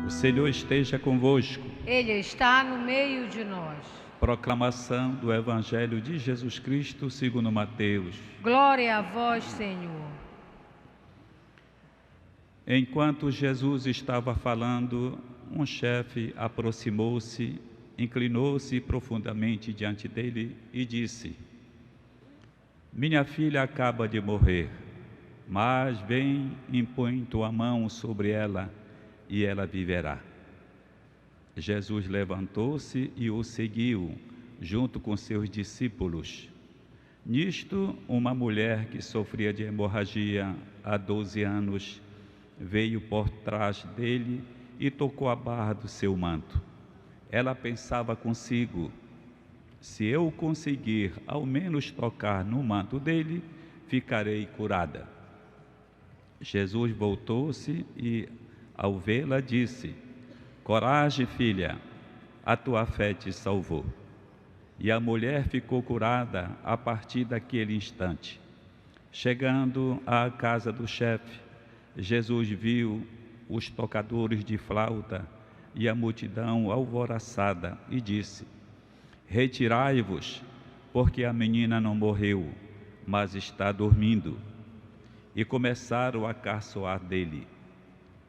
O Senhor esteja convosco. Ele está no meio de nós. Proclamação do Evangelho de Jesus Cristo segundo Mateus. Glória a vós, Senhor. Enquanto Jesus estava falando, um chefe aproximou-se, inclinou-se profundamente diante dele e disse: Minha filha acaba de morrer, mas vem, impõe tua mão sobre ela e ela viverá. Jesus levantou-se e o seguiu, junto com seus discípulos. Nisto, uma mulher que sofria de hemorragia há 12 anos, veio por trás dele e tocou a barra do seu manto. Ela pensava consigo: se eu conseguir ao menos tocar no manto dele, ficarei curada. Jesus voltou-se e, ao vê-la, disse: Coragem, filha, a tua fé te salvou. E a mulher ficou curada a partir daquele instante. Chegando à casa do chefe, Jesus viu os tocadores de flauta e a multidão alvoroçada e disse: Retirai-vos, porque a menina não morreu, mas está dormindo. E começaram a caçoar dele.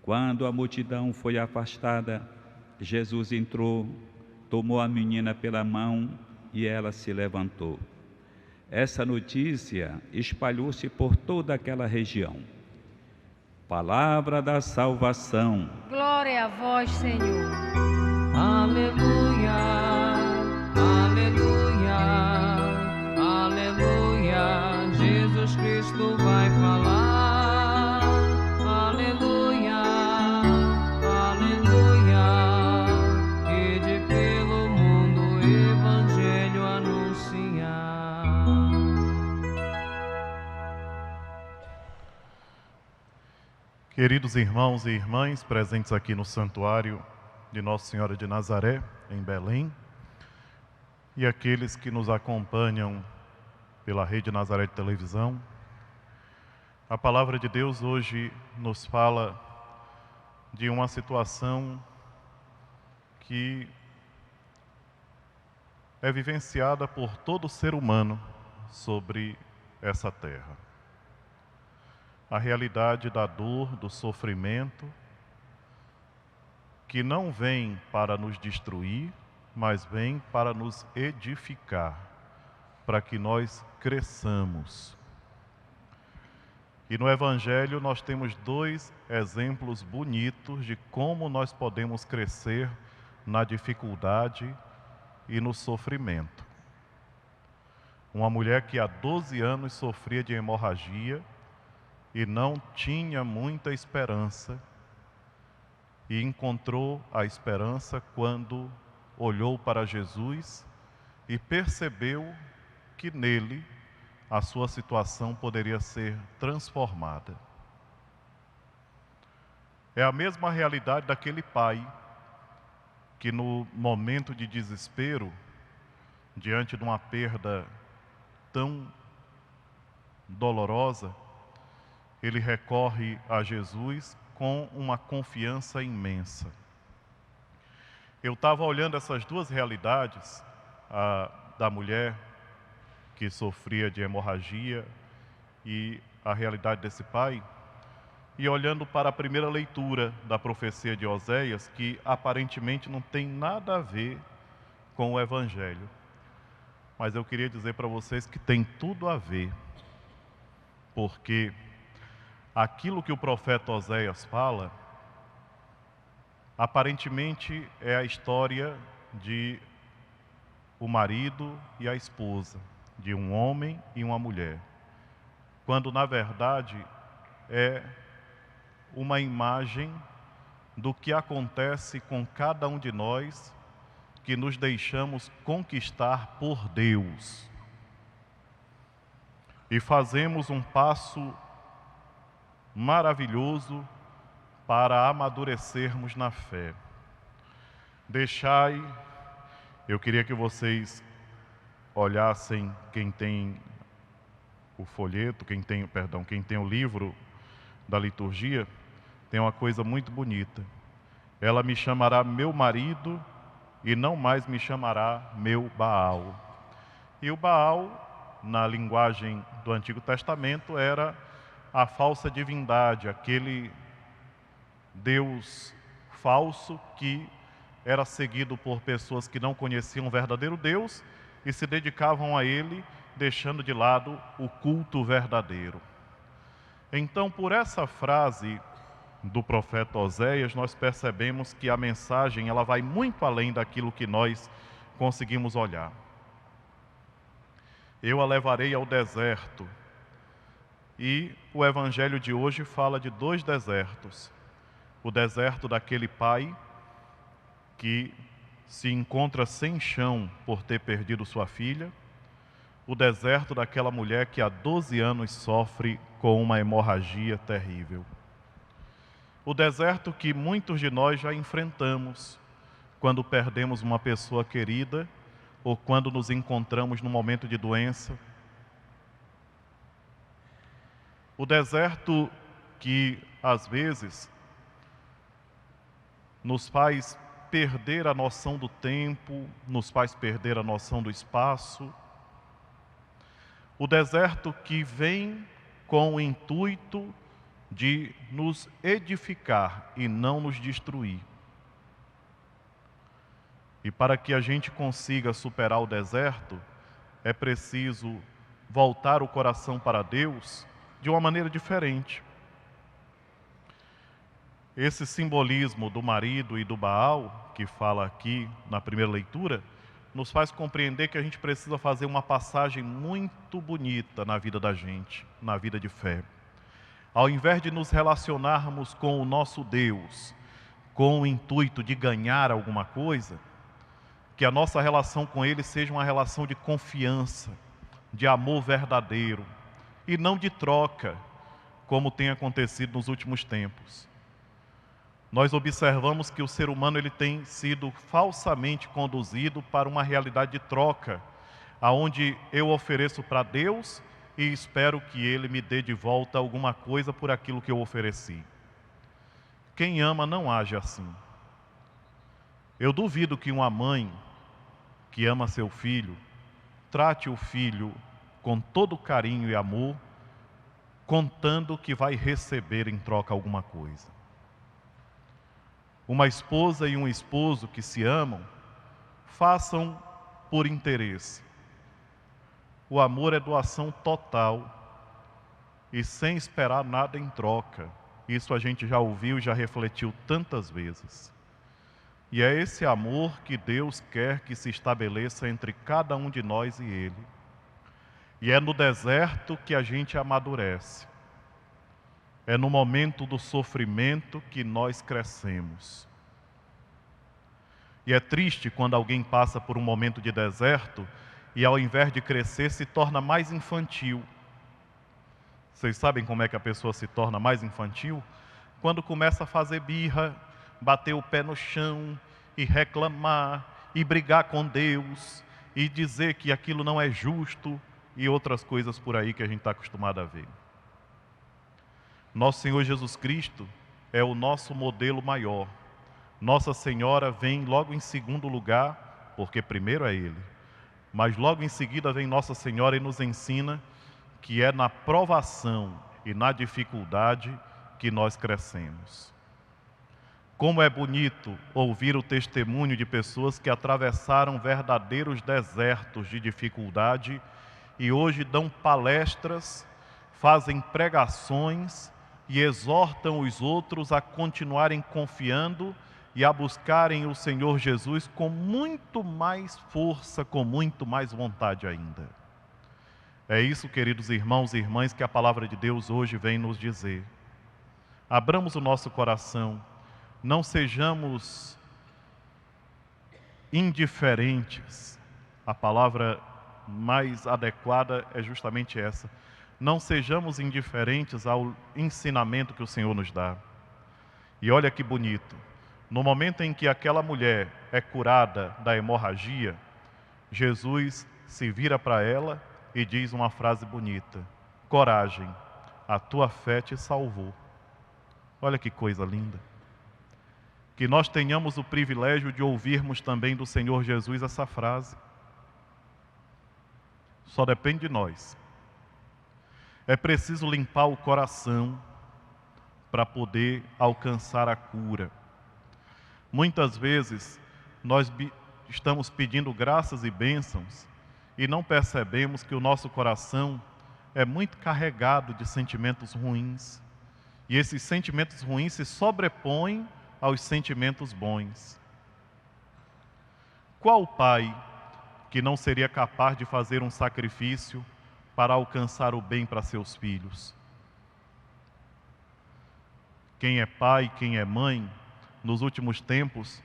Quando a multidão foi afastada, Jesus entrou, tomou a menina pela mão e ela se levantou. Essa notícia espalhou-se por toda aquela região. Palavra da salvação. Glória a vós, Senhor. Aleluia, aleluia, aleluia. Jesus Cristo vai falar. Aleluia, aleluia. Ide pelo mundo o Evangelho anunciar. Queridos irmãos e irmãs presentes aqui no santuário de Nossa Senhora de Nazaré, em Belém, e aqueles que nos acompanham pela Rede Nazaré de Televisão, a palavra de Deus hoje nos fala de uma situação que é vivenciada por todo ser humano sobre essa terra. A realidade da dor, do sofrimento, que não vem para nos destruir, mas vem para nos edificar, para que nós cresçamos. E no Evangelho nós temos dois exemplos bonitos de como nós podemos crescer na dificuldade e no sofrimento. Uma mulher que há 12 anos sofria de hemorragia e não tinha muita esperança, e encontrou a esperança quando olhou para Jesus e percebeu que nele a sua situação poderia ser transformada. É a mesma realidade daquele pai que, no momento de desespero, diante de uma perda tão dolorosa, ele recorre a Jesus com uma confiança imensa. Eu estava olhando essas duas realidades, a da mulher que sofria de hemorragia e a realidade desse pai, e olhando para a primeira leitura da profecia de Oséias, que aparentemente não tem nada a ver com o Evangelho. Mas eu queria dizer para vocês que tem tudo a ver, porque aquilo que o profeta Oséias fala, aparentemente é a história de o marido e a esposa, de um homem e uma mulher, quando na verdade é uma imagem do que acontece com cada um de nós que nos deixamos conquistar por Deus e fazemos um passo maravilhoso para amadurecermos na fé. Eu queria que vocês olhassem, quem tem o folheto, quem tem o livro da liturgia, tem uma coisa muito bonita. Ela me chamará meu marido e não mais me chamará meu Baal. E o Baal, na linguagem do Antigo Testamento, era a falsa divindade, aquele Deus falso que era seguido por pessoas que não conheciam o verdadeiro Deus e se dedicavam a ele, deixando de lado o culto verdadeiro. Então, por essa frase do profeta Oséias, nós percebemos que a mensagem ela vai muito além daquilo que nós conseguimos olhar. Eu a levarei ao deserto. E o evangelho de hoje fala de 2 desertos. O deserto daquele pai que se encontra sem chão por ter perdido sua filha. O deserto daquela mulher que há 12 anos sofre com uma hemorragia terrível. O deserto que muitos de nós já enfrentamos quando perdemos uma pessoa querida ou quando nos encontramos num momento de doença. O deserto que, às vezes, nos faz perder a noção do tempo, nos faz perder a noção do espaço. O deserto que vem com o intuito de nos edificar e não nos destruir. E para que a gente consiga superar o deserto, é preciso voltar o coração para Deus de uma maneira diferente. Esse simbolismo do marido e do Baal, que fala aqui na primeira leitura, nos faz compreender que a gente precisa fazer uma passagem muito bonita na vida da gente, na vida de fé. Ao invés de nos relacionarmos com o nosso Deus, com o intuito de ganhar alguma coisa, que a nossa relação com Ele seja uma relação de confiança, de amor verdadeiro, e não de troca, como tem acontecido nos últimos tempos. Nós observamos que o ser humano ele tem sido falsamente conduzido para uma realidade de troca, aonde eu ofereço para Deus e espero que Ele me dê de volta alguma coisa por aquilo que eu ofereci. Quem ama não age assim. Eu duvido que uma mãe que ama seu filho, trate o filho com todo carinho e amor, contando que vai receber em troca alguma coisa. Uma esposa e um esposo que se amam, façam por interesse. O amor é doação total e sem esperar nada em troca. Isso a gente já ouviu e já refletiu tantas vezes. E é esse amor que Deus quer que se estabeleça entre cada um de nós e Ele. E é no deserto que a gente amadurece. É no momento do sofrimento que nós crescemos. E é triste quando alguém passa por um momento de deserto e ao invés de crescer se torna mais infantil. Vocês sabem como é que a pessoa se torna mais infantil? Quando começa a fazer birra, bater o pé no chão e reclamar e brigar com Deus e dizer que aquilo não é justo e outras coisas por aí que a gente está acostumado a ver. Nosso Senhor Jesus Cristo é o nosso modelo maior. Nossa Senhora vem logo em segundo lugar, porque primeiro é Ele. Mas logo em seguida vem Nossa Senhora e nos ensina que é na provação e na dificuldade que nós crescemos. Como é bonito ouvir o testemunho de pessoas que atravessaram verdadeiros desertos de dificuldade e hoje dão palestras, fazem pregações e exortam os outros a continuarem confiando e a buscarem o Senhor Jesus com muito mais força, com muito mais vontade ainda. É isso, queridos irmãos e irmãs, que a palavra de Deus hoje vem nos dizer. Abramos o nosso coração, não sejamos indiferentes. A palavra mais adequada é justamente essa. Não sejamos indiferentes ao ensinamento que o Senhor nos dá. E olha que bonito. No momento em que aquela mulher é curada da hemorragia, Jesus se vira para ela e diz uma frase bonita: coragem, a tua fé te salvou. Olha que coisa linda. que nós tenhamos o privilégio de ouvirmos também do Senhor Jesus essa frase. Só depende de nós. É preciso limpar o coração para poder alcançar a cura. Muitas vezes nós estamos pedindo graças e bênçãos e não percebemos que o nosso coração é muito carregado de sentimentos ruins. E esses sentimentos ruins se sobrepõem aos sentimentos bons. Qual pai que não seria capaz de fazer um sacrifício para alcançar o bem para seus filhos? Quem é pai, quem é mãe, nos últimos tempos,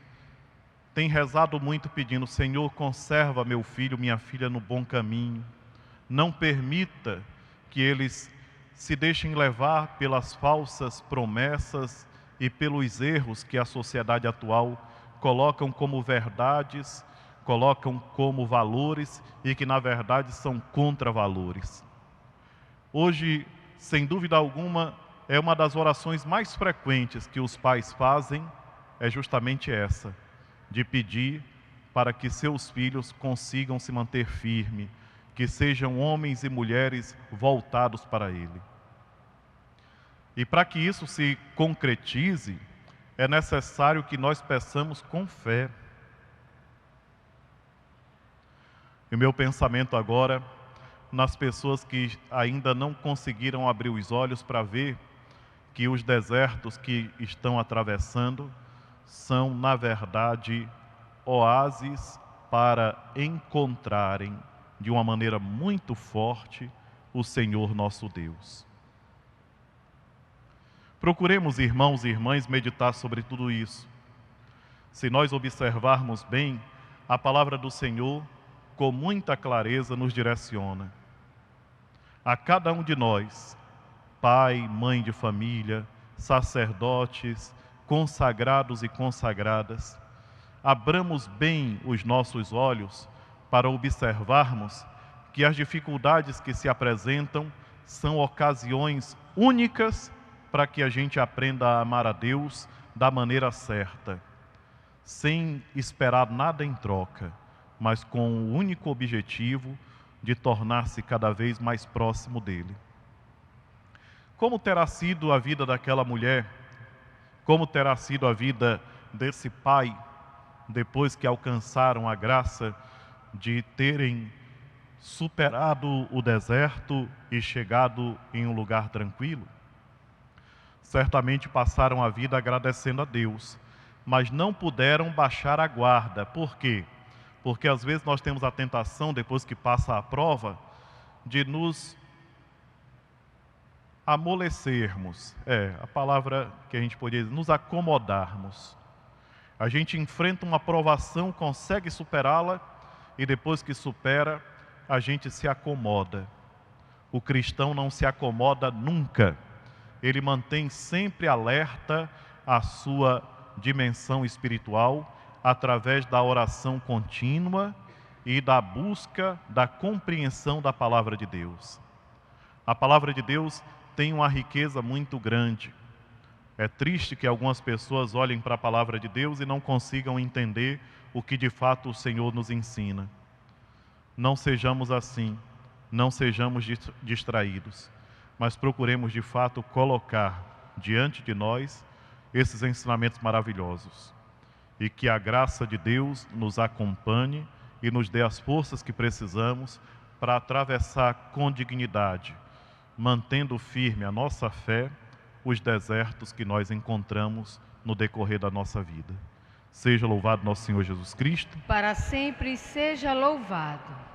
tem rezado muito pedindo: Senhor, conserva meu filho, minha filha no bom caminho. Não permita que eles se deixem levar pelas falsas promessas e pelos erros que a sociedade atual colocam como verdades, colocam como valores e que na verdade são contravalores. Hoje, sem dúvida alguma, é uma das orações mais frequentes que os pais fazem, é justamente essa, de pedir para que seus filhos consigam se manter firmes, que sejam homens e mulheres voltados para Ele. E para que isso se concretize, é necessário que nós peçamos com fé. E o meu pensamento agora, nas pessoas que ainda não conseguiram abrir os olhos para ver que os desertos que estão atravessando são, na verdade, oásis para encontrarem de uma maneira muito forte o Senhor nosso Deus. Procuremos, irmãos e irmãs, meditar sobre tudo isso. Se nós observarmos bem, a palavra do Senhor, com muita clareza, nos direciona. A cada um de nós, pai, mãe de família, sacerdotes, consagrados e consagradas, abramos bem os nossos olhos para observarmos que as dificuldades que se apresentam são ocasiões únicas para que a gente aprenda a amar a Deus da maneira certa, sem esperar nada em troca, mas com o único objetivo de tornar-se cada vez mais próximo dEle. Como terá sido a vida daquela mulher? Como terá sido a vida desse pai, depois que alcançaram a graça de terem superado o deserto e chegado em um lugar tranquilo? Certamente passaram a vida agradecendo a Deus, mas não puderam baixar a guarda. Por quê? Porque às vezes nós temos a tentação, depois que passa a prova, de nos amolecermos. A palavra que a gente poderia dizer, nos acomodarmos. A gente enfrenta uma provação, consegue superá-la, e depois que supera, a gente se acomoda. O cristão não se acomoda nunca. Ele mantém sempre alerta a sua dimensão espiritual através da oração contínua e da busca da compreensão da palavra de Deus. A palavra de Deus tem uma riqueza muito grande. É triste que algumas pessoas olhem para a palavra de Deus e não consigam entender o que de fato o Senhor nos ensina. Não sejamos assim, não sejamos distraídos, mas procuremos de fato colocar diante de nós esses ensinamentos maravilhosos. E que a graça de Deus nos acompanhe e nos dê as forças que precisamos para atravessar com dignidade, mantendo firme a nossa fé, os desertos que nós encontramos no decorrer da nossa vida. Seja louvado nosso Senhor Jesus Cristo. Para sempre seja louvado.